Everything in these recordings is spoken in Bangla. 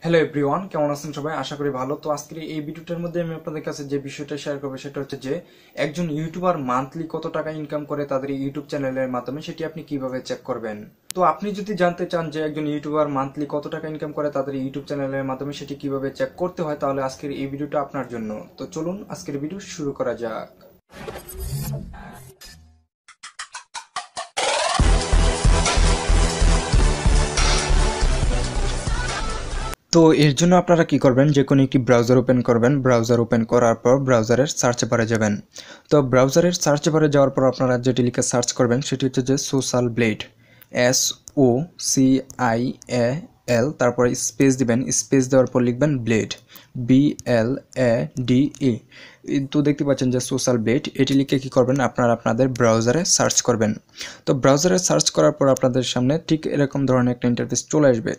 হ্যালো এভরিওয়ান, কেমন আছেন সবাই? আশা করি ভালো। তো আজকের এই ভিডিওটার মধ্যে আমি আপনাদের কাছে যে বিষয়টা শেয়ার করবো সেটা হচ্ছে যে একজন ইউটিউবার মান্থলি কত টাকা ইনকাম করে তাদের ইউটিউব চ্যানেলের মাধ্যমে, সেটি আপনি কিভাবে চেক করবেন। তো আপনি যদি জানতে চান যে একজন ইউটিউবার মান্থলি কত টাকা ইনকাম করে তাদের ইউটিউব চ্যানেলের মাধ্যমে সেটি কিভাবে চেক করতে হয়, তাহলে আজকের এই ভিডিওটা আপনার জন্য। তো চলুন আজকের ভিডিও শুরু করা যাক। তো এর জন্য আপনারা কি করবেন, যে কোনো একটি ব্রাউজার ওপেন করবেন। ব্রাউজার ওপেন করার পর ব্রাউজারের সার্চ বারে যাবেন। তো ব্রাউজারের সার্চ বারে যাওয়ার পর আপনারা যেটি লিখে সার্চ করবেন সেটি হচ্ছে যে সোশ্যাল ব্লেড, SOCIAL, তারপরে স্পেস দিবেন। স্পেস দেওয়ার পর লিখবেন ব্লেড, BLADE। তো দেখতে পাচ্ছেন যে সোশ্যাল ব্লেড, এটি লিখে কি করবেন, আপনারা আপনাদের ব্রাউজারে সার্চ করবেন। তো ব্রাউজারে সার্চ করার পর আপনাদের সামনে ঠিক এরকম ধরনের একটা ইন্টারফেস চলে আসবে।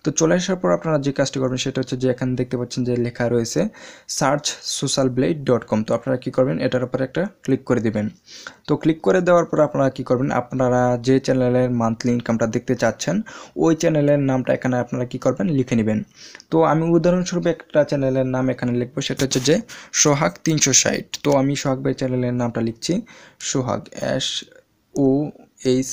তো চলে আসার পর আপনারা যে কাজটি করবেন সেটা হচ্ছে যে এখানে দেখতে পাচ্ছেন যে লেখা রয়েছে searchsocialblade.com। তো আপনারা কি করবেন, এটার উপর একটা ক্লিক করে দিবেন। তো ক্লিক করে দেওয়ার পর আপনারা কি করবেন, আপনারা যে চ্যানেলের মান্থলি ইনকামটা দেখতে চাচ্ছেন ওই চ্যানেলের নামটা এখানে আপনারা কি করবেন, লিখে নেবেন। তো আমি উদাহরণস্বরূপ একটা চ্যানেলের নাম এখানে লিখবো, সেটা হচ্ছে যে সোহাগ 360। তো আমি সোহাগ ভাই চ্যানেলের নামটা লিখছি সোহাগ, SOHAG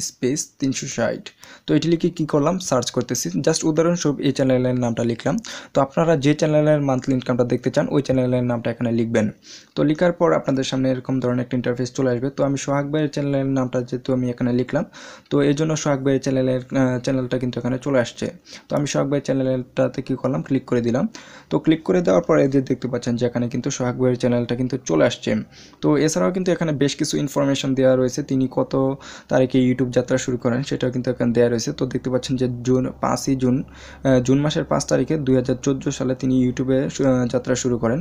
স্পেস 360। তো এটি লিখে কী করলাম, সার্চ করতেছি। জাস্ট উদাহরণস্বরূপ এই চ্যানেলের নামটা লিখলাম। তো আপনারা যে চ্যানেলের মান্থলি ইনকামটা দেখতে চান ওই চ্যানেলের নামটা এখানে লিখবেন। তো লেখার পর আপনাদের সামনে এরকম ধরনের একটা ইন্টারফেস চলে আসবে। তো আমি সোহাগ ভাইয়ের চ্যানেলের নামটা যেহেতু আমি এখানে লিখলাম, তো এই জন্য সোহাগ ভাইয়ের চ্যানেলটা কিন্তু এখানে চলে আসছে। তো আমি সোহাগ ভাইয়ের চ্যানেলটাতে কী করলাম, ক্লিক করে দিলাম। তো ক্লিক করে দেওয়ার পরে যে দেখতে পাচ্ছেন যে এখানে কিন্তু সোহাগ ভাইয়ের চ্যানেলটা কিন্তু চলে আসছে। তো এছাড়াও কিন্তু এখানে বেশ কিছু ইনফরমেশন দেওয়া রয়েছে, তিনি কত তারিখে ইউটিউব যাত্রা শুরু করেন সেটাও কিন্তু এখানে দেওয়া রয়েছে। তো দেখতে পাচ্ছেন যে জুন মাসের 5 তারিখে 2014 সালে তিনি ইউটিউবে যাত্রা শুরু করেন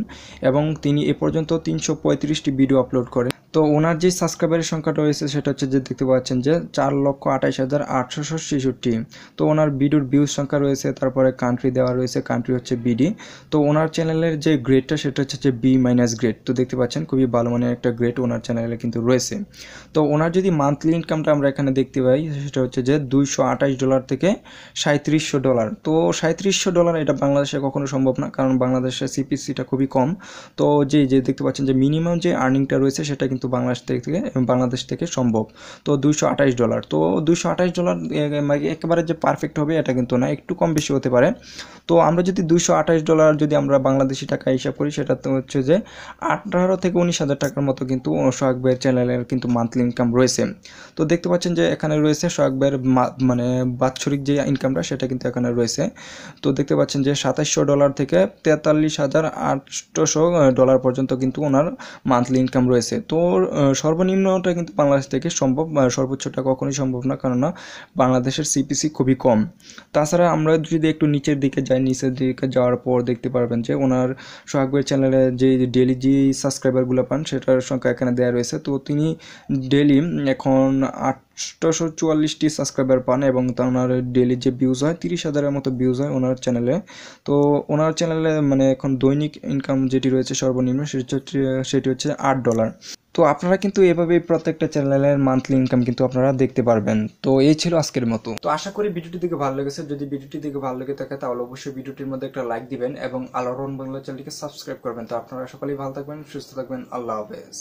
এবং তিনি এ পর্যন্ত 335টি ভিডিও আপলোড করেন। তো ওনার যে সাবস্ক্রাইবারের সংখ্যাটা রয়েছে সেটা হচ্ছে যে দেখতে পাচ্ছেন যে 4,28,866। তো ওনার ভিডিওর ভিউজ সংখ্যা রয়েছে, তারপরে কান্ট্রি দেওয়া রয়েছে, কান্ট্রি হচ্ছে বিডি। তো ওনার চ্যানেলের যে গ্রেডটা সেটা হচ্ছে যে B- গ্রেড। তো দেখতে পাচ্ছেন খুবই ভালো মানের একটা গ্রেড ওনার চ্যানেলে কিন্তু রয়েছে। তো ওনার যদি মান্থলি ইনকামটা আমরা এখানে দেখতে পাই সেটা হচ্ছে যে $228 থেকে $3700। তো $3700 এটা বাংলাদেশে কখনো সম্ভব না, কারণ বাংলাদেশের সিপিসিটা খুবই কম। তো যে দেখতে পাচ্ছেন যে মিনিমাম যে আর্নিংটা রয়েছে সেটা কিন্তু বাংলাদেশ থেকে সম্ভব। তো $228। তো $228 একেবারে যে পারফেক্ট হবে এটা কিন্তু না, একটু কম বেশি হতে পারে। তো আমরা যদি $228 যদি আমরা বাংলাদেশি টাকা হিসাব করি, সেটা তো হচ্ছে যে 18 থেকে 19,000 টাকার মতো কিন্তু সোহাগ ভাইয়ের চ্যানেলের কিন্তু মান্থলি ইনকাম রয়েছে। তো দেখতে পাচ্ছেন যে এখানে রয়েছে সোহাগ ভাইয়ের মানে বাৎসরিক যে ইনকামটা সেটা কিন্তু এখানে রয়েছে। তো দেখতে পাচ্ছেন যে $2700 থেকে $43,800 পর্যন্ত কিন্তু ওনার মান্থলি ইনকাম রয়েছে। তো সর্বনিম্নটা কিন্তু বাংলাদেশ থেকে সম্ভব, সর্বোচ্চটা কখনোই সম্ভব না, কেননা বাংলাদেশের সিপিসি খুবই কম। তাছাড়া আমরা যদি একটু নিচের দিকে যাই, নিচের দিকে যাওয়ার পর দেখতে পারবেন যে ওনার সোহাগ ভাইয়ের চ্যানেলে যে ডেইলি যে সাবস্ক্রাইবারগুলো পান সেটার সংখ্যা এখানে দেওয়া রয়েছে। তো তিনি ডেইলি এখন 844টি সাবস্ক্রাইবার পান এবং ওনার ডেইলি যে ভিউজ হয় 30,000-এর মতো ভিউজ হয় ওনার চ্যানেলে। তো ওনার চ্যানেলে মানে এখন দৈনিক ইনকাম যেটি রয়েছে সর্বনিম্ন সেটি হচ্ছে $8। তো আপনারা কিন্তু এভাবেই প্রত্যেকটা চ্যানেলের মান্থলি ইনকাম কিন্তু আপনারা দেখতে পারবেন। তো এই ছিল আজকের মতো। তো আশা করি ভিডিওটি দেখে ভালো লেগেছে। যদি ভিডিওটি দেখে ভালো লেগে থাকে তাহলে অবশ্যই ভিডিওটির মধ্যে একটা লাইক দিবেন এবং আলোড়ন বাংলা চ্যানেলটিকে সাবস্ক্রাইব করবেন। তো আপনারা সকলেই ভালো থাকবেন, সুস্থ থাকবেন। আল্লাহ হাফেজ।